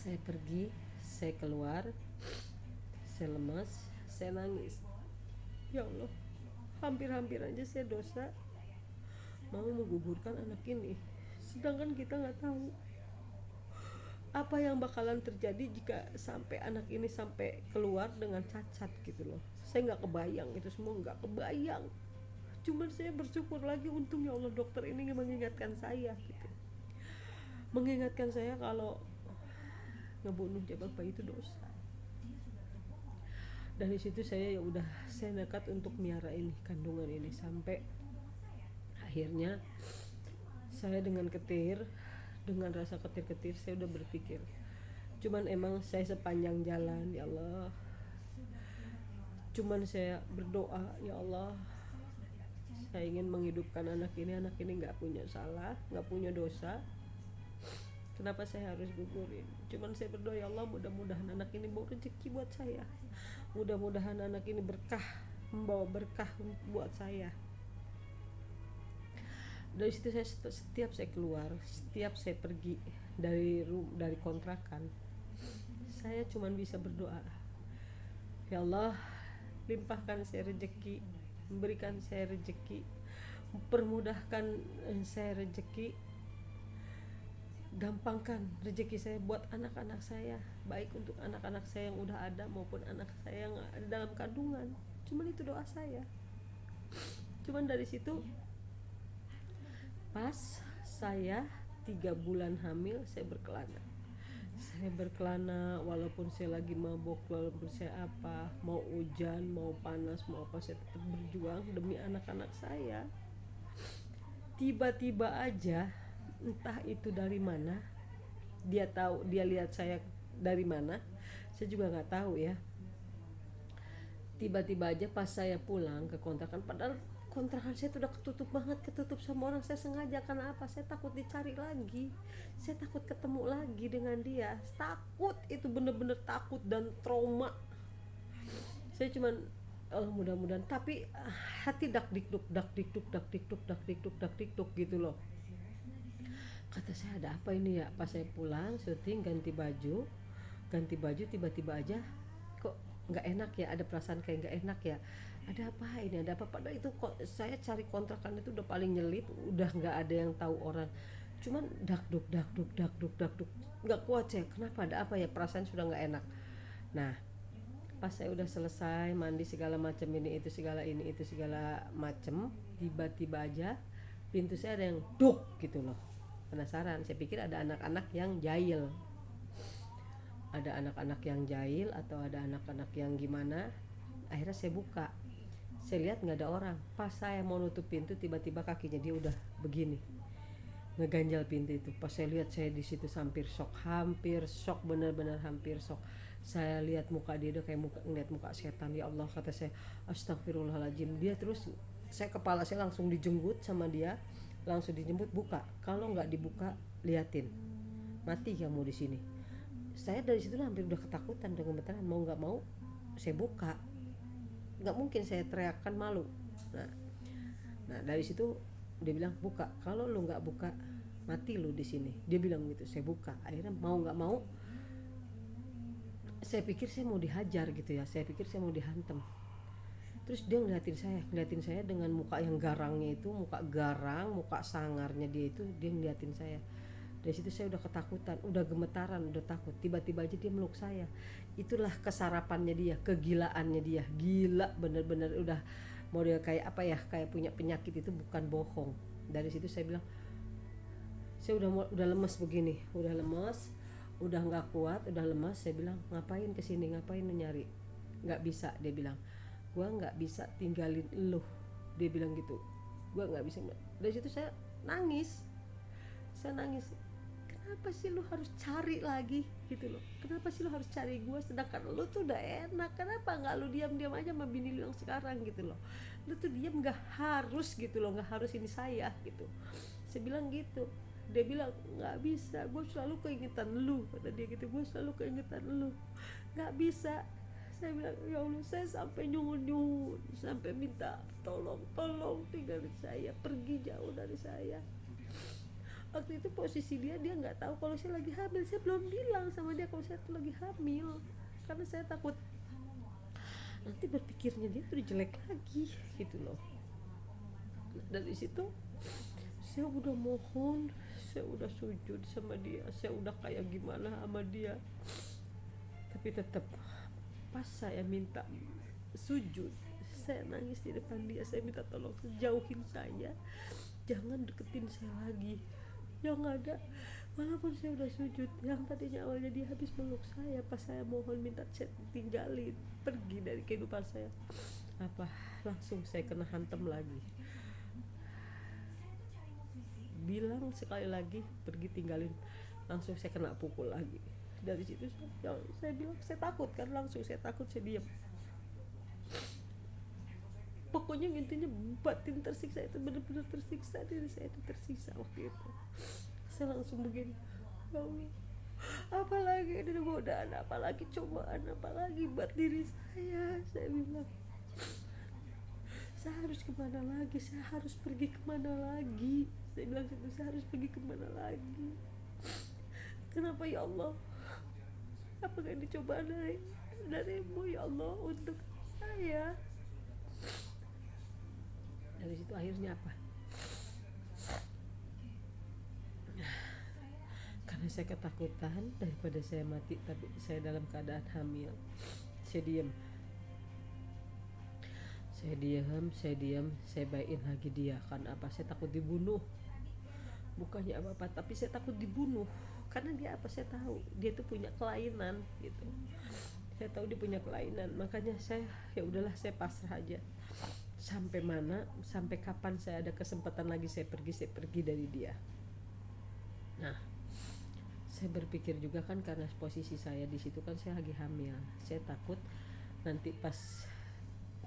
Saya pergi, saya keluar, saya lemas, saya nangis. Ya Allah, hampir-hampir aja saya dosa mau menggugurkan anak ini. Sedangkan kita nggak tahu apa yang bakalan terjadi jika sampai anak ini sampai keluar dengan cacat gitu loh. Saya nggak kebayang itu semua, nggak kebayang. Cuman saya bersyukur lagi, untung ya Allah dokter ini mengingatkan saya gitu, mengingatkan saya kalau ngebunuh jabang bayi itu dosa. Dari situ saya ya udah, saya nekat untuk miara ini, kandungan ini, sampai akhirnya saya dengan ketir, dengan rasa ketir-ketir saya udah berpikir, cuman emang saya sepanjang jalan ya Allah, cuman saya berdoa ya Allah, saya ingin menghidupkan anak ini nggak punya salah, nggak punya dosa, kenapa saya harus gugurin. Cuman saya berdoa ya Allah, mudah-mudahan anak ini bawa rezeki buat saya, mudah-mudahan anak ini berkah, membawa berkah buat saya. Dari situ saya, setiap saya keluar, setiap saya pergi dari kontrakan, saya cuman bisa berdoa, ya Allah, limpahkan saya rezeki, berikan saya rezeki, permudahkan saya rezeki, gampangkan rezeki saya buat anak-anak saya, baik untuk anak-anak saya yang udah ada maupun anak saya yang ada dalam kandungan. Cuman itu doa saya. Cuman dari situ, pas saya 3 bulan hamil, saya berkelana walaupun saya lagi mabok, walaupun saya apa, mau hujan, mau panas, mau apa, saya tetap berjuang demi anak-anak saya. Tiba-tiba aja, entah itu dari mana, dia lihat saya dari mana, saya juga nggak tahu ya. Tiba-tiba aja pas saya pulang ke kontrakan, padahal kontrakan saya tuh udah ketutup banget, ketutup sama orang. Saya sengaja, karena apa? Saya takut dicari lagi, saya takut ketemu lagi dengan dia, takut, itu bener-bener takut dan trauma. Saya cuman, oh mudah-mudahan, tapi hati dak dikduk dak dikduk dak dikduk dak dikduk dak dikduk gitu loh. Kata saya, ada apa ini ya? Pas saya pulang syuting, ganti baju, tiba-tiba aja kok nggak enak ya, ada perasaan kayak nggak enak ya, ada apa ini, ada apa. Padahal itu kok saya cari kontrakan itu udah paling nyelip, udah nggak ada yang tahu orang, cuman dakduk, nggak kuat saya, kenapa, ada apa ya, perasaan sudah nggak enak. Nah, pas saya udah selesai mandi segala macam, ini itu segala macam, tiba-tiba aja pintu saya ada yang duk gitu loh. Penasaran, saya pikir ada anak-anak yang jahil, atau ada anak-anak yang gimana. Akhirnya saya buka, saya lihat nggak ada orang. Pas saya mau nutup pintu, tiba-tiba kakinya dia udah begini, ngeganjal pintu itu. Pas saya lihat, saya di situ hampir shock, benar-benar hampir shock. Saya lihat muka dia udah kayak ngeliat muka setan. Ya Allah, kata saya, astagfirullahaladzim. Dia terus, kepala saya langsung dijenggut sama dia, langsung dijemput, buka, kalau nggak dibuka liatin, mati kamu di sini. Saya dari situ hampir udah ketakutan, udah gemetaran, mau nggak mau saya buka, nggak mungkin saya teriakkan, malu. nah nah dari situ dia bilang, buka, kalau lu nggak buka mati lu di sini, dia bilang gitu. Saya buka, akhirnya mau nggak mau, saya pikir saya mau dihajar gitu ya, saya pikir saya mau dihantam. Terus dia ngeliatin saya dengan muka yang garangnya itu, muka garang, muka sangarnya dia itu, dia ngeliatin saya. Dari situ saya udah ketakutan, udah gemetaran, udah takut. Tiba-tiba aja dia meluk saya. Itulah kesarapannya dia, kegilaannya dia, gila bener-bener, udah model kayak apa ya, kayak punya penyakit, itu bukan bohong. Dari situ saya bilang, saya udah lemes begini, udah nggak kuat, udah lemas. Saya bilang, ngapain kesini, ngapain nyari, nggak bisa. Dia bilang, gua nggak bisa tinggalin lu, dia bilang gitu, gua nggak bisa. Dari situ saya nangis, kenapa sih lu harus cari lagi gitu loh, kenapa sih lu harus cari gua, sedangkan lu tuh udah enak, kenapa nggak lu diam-diam aja sama bini lu yang sekarang gitu loh, lu tuh diam, nggak harus gitu loh, nggak harus ini saya gitu. Saya bilang gitu. Dia bilang, nggak bisa, gue selalu keingetan lu, kata dia gitu, gue selalu keingetan lu, nggak bisa. Saya bilang, ya Allah, saya sampai nyuhun, sampai minta tolong tinggalin saya, pergi jauh dari saya. waktu itu posisi dia nggak tahu kalau saya lagi hamil. Saya belum bilang sama dia kalau saya tuh lagi hamil, karena saya takut nanti berpikirnya dia tuh jelek lagi gitu loh. Dari situ saya udah mohon, saya udah sujud sama dia, saya udah kayak gimana sama dia, tapi tetap pas saya minta sujud, saya nangis di depan dia, saya minta tolong jauhin saya, jangan deketin saya lagi. Yang ada, walaupun saya udah sujud, yang tadinya awalnya dia habis meluk saya, pas saya mohon minta saya tinggalin, pergi dari kehidupan saya, apa langsung saya kena hantam lagi. Bilang sekali lagi pergi tinggalin, langsung saya kena pukul lagi. Dari situ saya bilang saya takut kan, langsung saya takut, saya diam. Pokoknya intinya batin tersiksa itu benar-benar tersiksa, diri saya itu tersiksa waktu itu. Saya langsung begini, ya Allah, apalagi ini godaan, apalagi cobaan, apalagi buat diri saya bilang, saya harus kemana lagi, saya harus pergi kemana lagi, saya bilang gitu, saya harus pergi kemana lagi, kenapa ya Allah, apakah ini cobaan darimu ya Allah untuk saya. Dari situ akhirnya apa, karena saya ketakutan daripada saya mati tapi saya dalam keadaan hamil, saya diam, saya baikin lagi dia. Karena apa, saya takut dibunuh, bukannya apa-apa, tapi saya takut dibunuh. Karena dia apa, saya tahu dia tuh punya kelainan gitu, saya tahu dia punya kelainan, makanya saya ya udahlah, saya pasrah aja. Sampai mana, sampai kapan saya ada kesempatan lagi saya pergi dari dia. Nah, saya berpikir juga kan, karena posisi saya di situ kan saya lagi hamil, saya takut nanti pas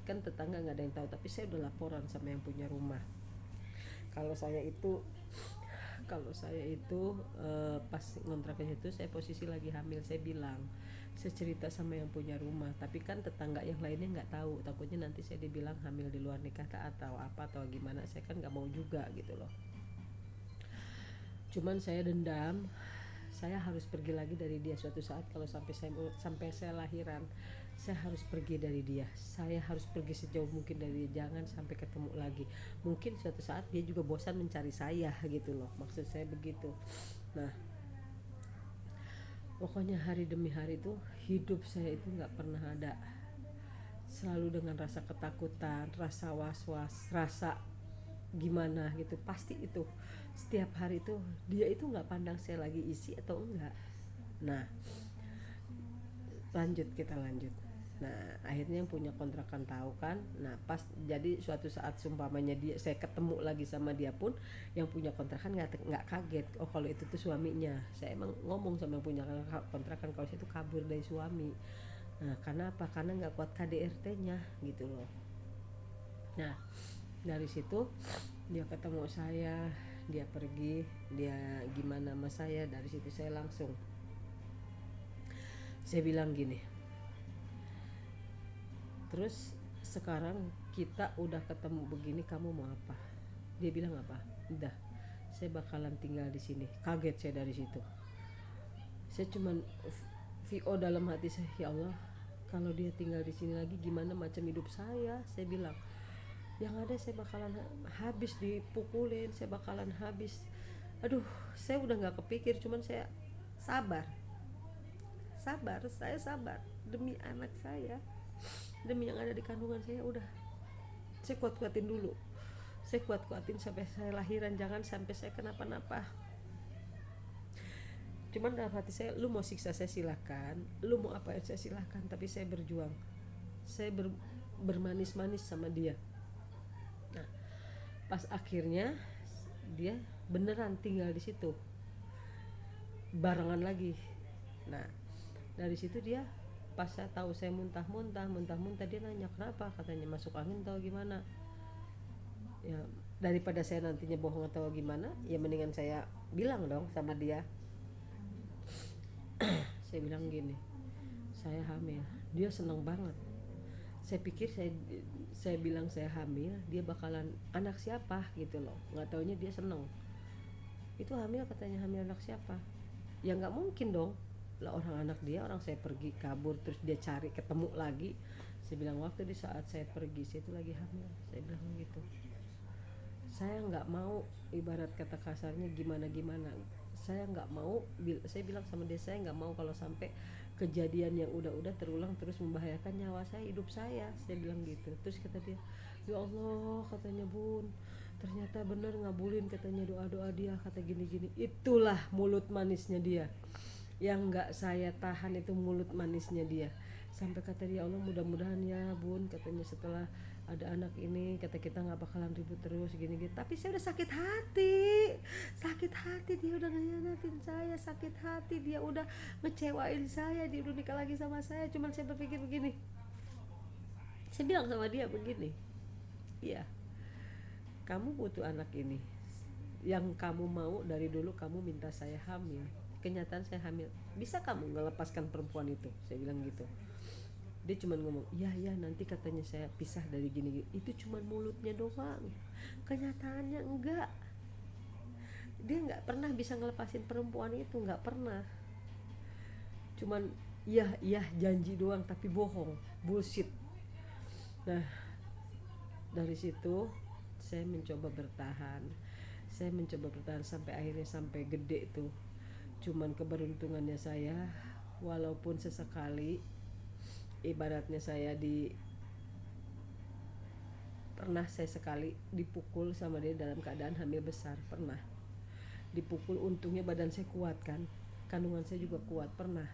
kan tetangga nggak ada yang tahu, tapi saya udah laporan sama yang punya rumah. Kalau saya itu pas ngontraknya itu saya posisi lagi hamil, saya bilang, saya cerita sama yang punya rumah, tapi kan tetangga yang lainnya nggak tahu, takutnya nanti saya dibilang hamil di luar nikah atau apa atau gimana, saya kan nggak mau juga gitu loh. Cuman saya dendam, saya harus pergi lagi dari dia suatu saat. Kalau sampai saya lahiran, saya harus pergi dari dia, saya harus pergi sejauh mungkin dari dia, jangan sampai ketemu lagi. Mungkin suatu saat dia juga bosan mencari saya gitu loh, maksud saya begitu. Nah, pokoknya hari demi hari itu hidup saya itu nggak pernah ada selalu dengan rasa ketakutan, rasa was-was, rasa gimana gitu, pasti itu setiap hari itu dia itu nggak pandang saya lagi isi atau enggak. Nah, kita lanjut. Nah, akhirnya yang punya kontrakan tahu kan. Nah, pas jadi suatu saat sumpamanya saya ketemu lagi sama dia pun, yang punya kontrakan nggak kaget. Oh, kalau itu tuh suaminya. Saya emang ngomong sama yang punya kontrakan kalau saya itu kabur dari suami. Nah, karena apa? Karena nggak kuat KDRT-nya gitu loh. Nah, dari situ dia ketemu saya, dia pergi, dia gimana sama saya. Dari situ saya langsung saya bilang gini, terus sekarang kita udah ketemu begini, kamu mau apa? Dia bilang apa? Udah, saya bakalan tinggal di sini. Kaget saya dari situ. Saya cuman VO dalam hati saya, ya Allah, kalau dia tinggal di sini lagi gimana macam hidup saya? Saya bilang, yang ada saya bakalan habis dipukulin, saya bakalan habis. Aduh, saya udah nggak kepikir, cuman saya sabar, saya sabar demi anak saya, demi yang ada di kandungan saya. Udah, saya kuat-kuatin dulu, saya kuat-kuatin sampai saya lahiran, jangan sampai saya kenapa-napa. Cuman dalam hati saya, lu mau siksa saya silakan, lu mau apa saya silakan, tapi saya berjuang, saya bermanis-manis sama dia. Nah, pas akhirnya dia beneran tinggal di situ barengan lagi. Nah, dari situ dia pas saya tahu saya muntah-muntah, dia nanya kenapa, katanya masuk angin atau gimana. Ya, daripada saya nantinya bohong atau gimana, ya mendingan saya bilang dong sama dia. Saya bilang gini, saya hamil. Dia seneng banget. Saya pikir saya bilang saya hamil, dia bakalan anak siapa gitu loh. Nggak taunya dia seneng. Itu hamil, katanya hamil anak siapa? Ya nggak mungkin dong lah, orang anak dia, orang saya pergi kabur terus dia cari ketemu lagi. Saya bilang waktu di saat saya pergi saya itu lagi hamil, saya bilang gitu. Saya nggak mau, ibarat kata kasarnya gimana gimana, saya nggak mau, saya bilang sama dia, saya nggak mau kalau sampai kejadian yang udah terulang terus membahayakan nyawa saya, hidup saya bilang gitu. Terus kata dia, ya Allah, katanya Bun, ternyata benar ngabulin katanya doa-doa dia, kata gini-gini. Itulah mulut manisnya dia yang nggak saya tahan, itu mulut manisnya dia. Sampai kata dia, Allah mudah-mudahan ya Bun, katanya setelah ada anak ini, kata kita nggak bakalan ribut terus gini-gini. Tapi saya udah sakit hati, dia udah ngehianatin saya, sakit hati, dia udah ngecewain saya, dia udah nikah lagi sama saya. Cuman saya berpikir begini, saya bilang sama dia begini, iya, kamu butuh anak ini, yang kamu mau dari dulu kamu minta saya hamil, kenyataan saya hamil, bisa kamu ngelepaskan perempuan itu, saya bilang gitu. Dia cuma ngomong iya ya, nanti katanya saya pisah dari gini-gini. Itu cuma mulutnya doang, kenyataannya enggak. Dia nggak pernah bisa ngelepasin perempuan itu, nggak pernah. Cuman iya janji doang tapi bohong, bullshit. Nah, dari situ saya mencoba bertahan sampai akhirnya sampai gede tuh. Cuman keberuntungannya saya, walaupun sesekali ibaratnya pernah saya sekali dipukul sama dia dalam keadaan hamil besar, pernah dipukul. Untungnya badan saya kuat kan, kandungan saya juga kuat, pernah.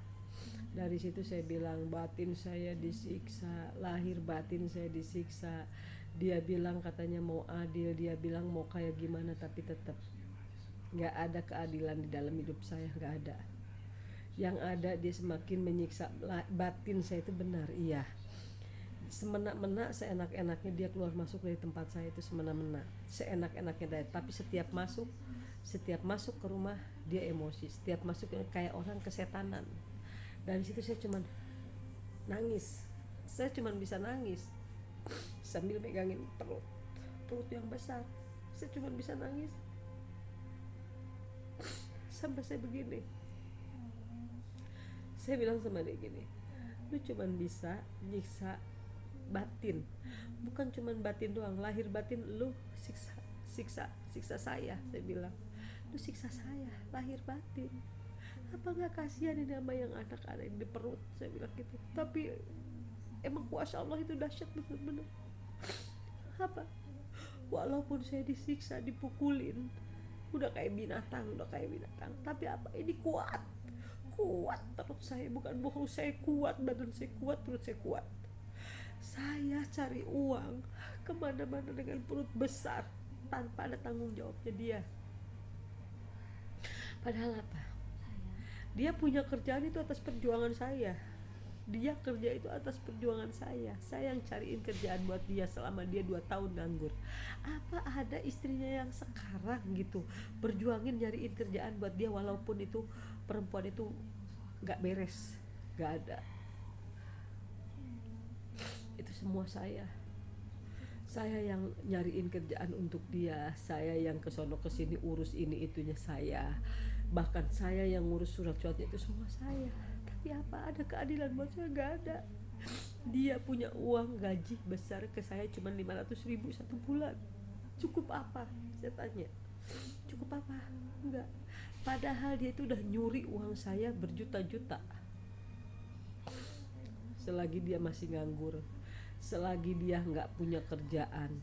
Dari situ saya bilang batin saya disiksa, lahir batin saya disiksa. Dia bilang katanya mau adil, dia bilang mau kayak gimana, tapi tetap nggak ada keadilan di dalam hidup saya, nggak ada. Yang ada dia semakin menyiksa batin saya. Itu benar, iya. Semena-mena, seenak-enaknya dia keluar masuk dari tempat saya itu, semena-mena, seenak-enaknya. Tapi setiap masuk ke rumah dia emosi, setiap masuk kayak orang kesetanan. Dari situ saya cuman nangis, saya cuman bisa nangis sambil megangin perut yang besar. Saya cuman bisa nangis sampai saya begini. Saya bilang sama dia gini, lu cuman bisa nyiksa batin, bukan cuman batin doang, lahir batin lu siksa saya bilang. Lu siksa saya lahir batin, apa nggak kasihan ini sama yang anak ada di perut, saya bilang gitu. Tapi emang kuasa Allah itu dahsyat bener-bener. Apa, walaupun saya disiksa, dipukulin, udah kayak binatang, tapi apa, ini kuat perut saya, bukan bohong, saya kuat, badan saya kuat, perut saya kuat. Saya cari uang kemana-mana dengan perut besar tanpa ada tanggung jawabnya dia. Padahal apa, dia punya kerjaan itu atas perjuangan saya, dia kerja itu atas perjuangan saya yang cariin kerjaan buat dia selama dia 2 tahun nganggur. Apa ada istrinya yang sekarang gitu berjuangin nyariin kerjaan buat dia, walaupun itu perempuan itu gak beres, gak ada. Itu semua saya yang nyariin kerjaan untuk dia, saya yang kesono kesini urus ini itunya saya, bahkan saya yang ngurus surat-suratnya, itu semua saya. Tapi apa ada keadilan buat saya? Gak ada. Dia punya uang gaji besar ke saya cuma 500.000 satu bulan. Cukup apa? Saya tanya. Cukup apa? Enggak. Padahal dia itu udah nyuri uang saya berjuta-juta. Selagi dia masih nganggur, selagi dia gak punya kerjaan,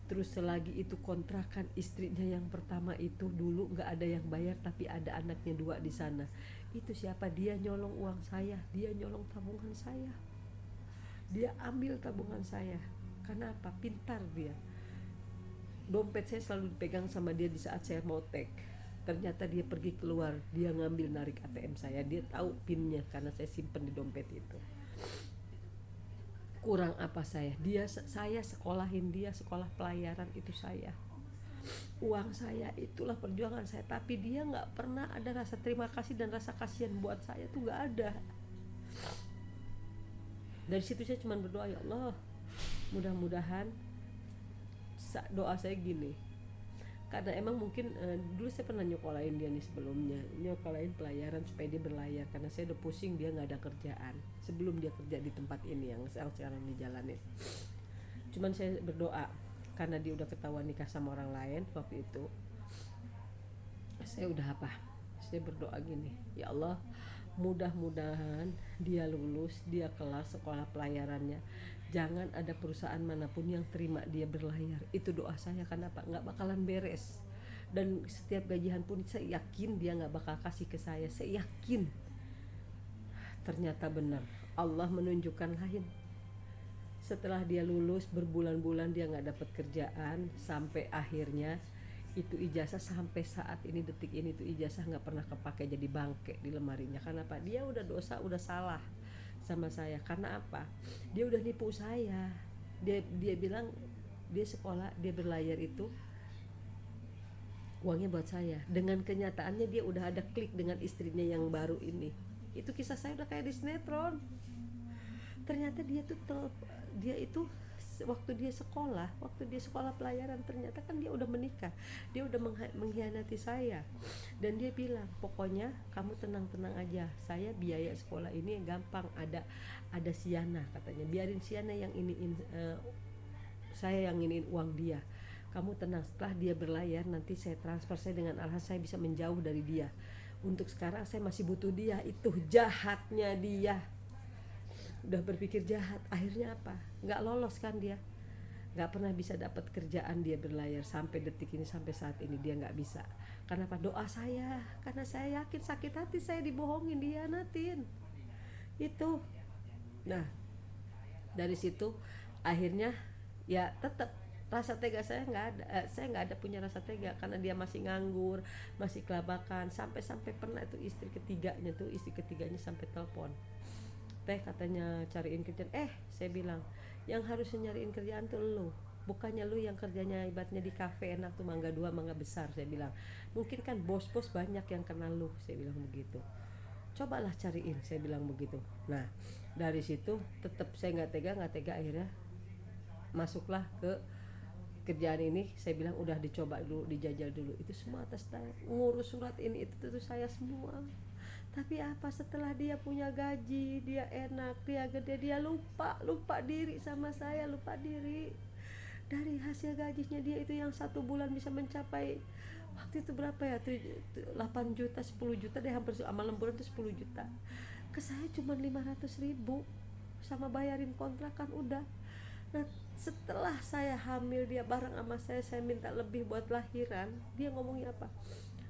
terus selagi itu kontrakan istrinya yang pertama itu dulu gak ada yang bayar, tapi ada anaknya 2 di sana. Itu siapa? Dia nyolong uang saya, dia nyolong tabungan saya, dia ambil tabungan saya. Karena apa? Pintar dia. Dompet saya selalu dipegang sama dia di saat saya mau take. Ternyata dia pergi keluar, dia ngambil narik ATM saya, dia tahu pinnya karena saya simpen di dompet itu. Kurang apa saya sekolahin dia sekolah pelayaran, itu saya, uang saya, itulah perjuangan saya. Tapi dia gak pernah ada rasa terima kasih dan rasa kasihan buat saya, tuh gak ada. Dari situ saya cuma berdoa, ya Allah, mudah-mudahan, doa saya gini, karena emang mungkin dulu saya pernah nyokolain dia nih sebelumnya, nyokolain pelayaran supaya dia berlayar karena saya udah pusing dia nggak ada kerjaan sebelum dia kerja di tempat ini yang sekarang dijalanin. Cuman saya berdoa karena dia udah ketahuan nikah sama orang lain waktu itu, saya udah apa, saya berdoa gini, ya Allah mudah-mudahan dia lulus, dia kelar sekolah pelayarannya, jangan ada perusahaan manapun yang terima dia berlayar. Itu doa saya, kenapa nggak bakalan beres, dan setiap gajian pun saya yakin dia nggak bakal kasih ke saya yakin. Ternyata benar, Allah menunjukkan lain. Setelah dia lulus berbulan-bulan dia nggak dapat kerjaan, sampai akhirnya itu ijazah sampai saat ini detik ini tuh ijazah nggak pernah kepake, jadi bangke di lemarinya. Karena apa? Dia udah dosa, udah salah sama saya. Karena apa? Dia udah nipu saya. Dia bilang dia sekolah, dia berlayar itu uangnya buat saya. Dengan kenyataannya dia udah ada klik dengan istrinya yang baru ini. Itu kisah saya udah kayak di sinetron. Ternyata dia itu waktu dia sekolah pelayaran, ternyata kan dia udah menikah, dia udah mengkhianati saya. Dan dia bilang, pokoknya kamu tenang-tenang aja, saya biaya sekolah ini gampang, ada Siana katanya, biarin Siana yang iniin, saya yang iniin uang dia, kamu tenang, setelah dia berlayar nanti saya transfer, saya dengan alasan saya bisa menjauh dari dia, untuk sekarang saya masih butuh dia. Itu jahatnya dia, udah berpikir jahat. Akhirnya apa? Nggak lolos kan dia, nggak pernah bisa dapat kerjaan dia berlayar sampai detik ini, sampai saat ini dia nggak bisa. Karena apa? Doa saya, karena saya yakin sakit hati saya dibohongin, dihianatin itu. Nah dari situ akhirnya ya tetap rasa tega saya nggak ada, saya nggak ada punya rasa tega karena dia masih nganggur, masih kelabakan. Sampai pernah itu istri ketiganya sampai telepon, teh katanya cariin kerjaan. Saya bilang yang harus nyariin kerjaan tuh lu, bukannya lu yang kerjanya ibaratnya di kafe enak tuh, mangga 2 mangga besar. Saya bilang mungkin kan bos-bos banyak yang kenal lu, saya bilang begitu, cobalah cariin, saya bilang begitu. Nah dari situ tetap saya nggak tega, akhirnya masuklah ke kerjaan ini. Saya bilang udah dicoba dulu, dijajal dulu, itu semua atas ngurus surat ini itu tuh saya semua. Tapi apa, setelah dia punya gaji, dia enak, dia gede, dia lupa diri sama saya, lupa diri. Dari hasil gajinya dia itu yang 1 bulan bisa mencapai, waktu itu berapa ya, 8 juta, 10 juta deh, hampir sama lemburan tuh 10 juta. Ke saya cuma 500.000 sama bayarin kontrakan udah. Nah setelah saya hamil dia bareng sama saya minta lebih buat lahiran, dia ngomongnya apa?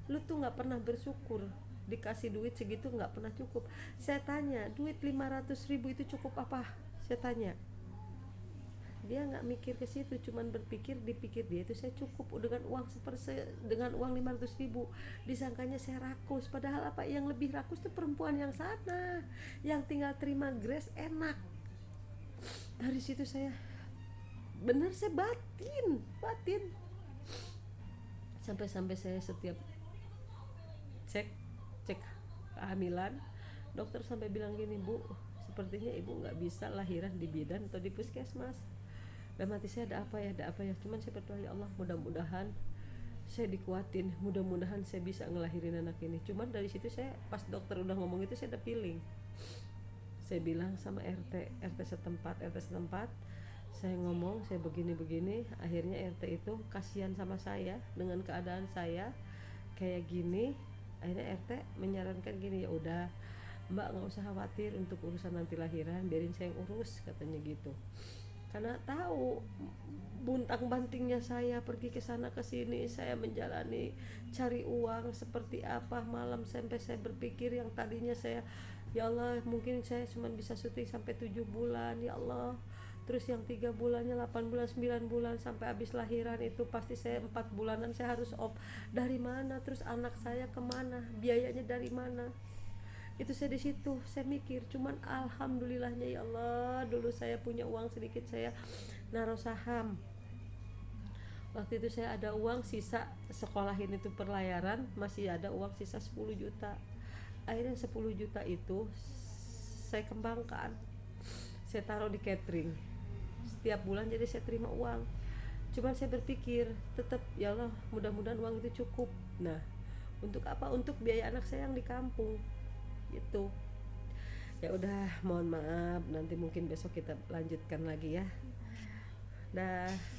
Lu tuh gak pernah bersyukur, dikasih duit segitu nggak pernah cukup. Saya tanya, duit 500.000 itu cukup apa? Saya tanya. Dia nggak mikir ke situ, cuman dipikir dia itu saya cukup dengan uang 500.000. Disangkanya saya rakus, padahal apa yang lebih rakus tuh perempuan yang sana, yang tinggal terima grace enak. Dari situ saya benar, saya batin sampai saya setiap cek kehamilan, dokter sampai bilang gini, Bu, sepertinya ibu nggak bisa lahiran di bidan atau di puskesmas. Dan mati saya ada apa ya, cuman saya berdoa, ya Allah mudah-mudahan saya dikuatin, mudah-mudahan saya bisa ngelahirin anak ini. Cuman dari situ saya, pas dokter udah ngomong itu, saya udah feeling. Saya bilang sama RT setempat, saya ngomong saya begini, akhirnya RT itu kasihan sama saya dengan keadaan saya kayak gini. Akhirnya RT menyarankan gini, ya udah Mbak nggak usah khawatir untuk urusan nanti lahiran, biarin saya yang urus, katanya gitu. Karena tahu buntang-bantingnya saya pergi ke sana ke sini, saya menjalani cari uang seperti apa malam, sampai saya berpikir yang tadinya saya, ya Allah mungkin saya cuma bisa syuting sampai 7 bulan, ya Allah. Terus yang 3 bulannya 8 bulan 9 bulan sampai habis lahiran itu pasti saya 4 bulanan saya harus dari mana, terus anak saya kemana, biayanya dari mana. Itu saya di situ saya mikir. Cuman alhamdulillahnya ya Allah, dulu saya punya uang sedikit, saya naruh saham. Waktu itu saya ada uang sisa sekolahin itu perlayaran, masih ada uang sisa 10 juta. Akhirnya 10 juta itu saya kembangkan, saya taruh di catering setiap bulan, jadi saya terima uang. Cuman saya berpikir tetap, ya Allah, mudah-mudahan uang itu cukup. Nah, untuk apa? Untuk biaya anak saya yang di kampung gitu. Ya udah, mohon maaf, nanti mungkin besok kita lanjutkan lagi ya. Dah.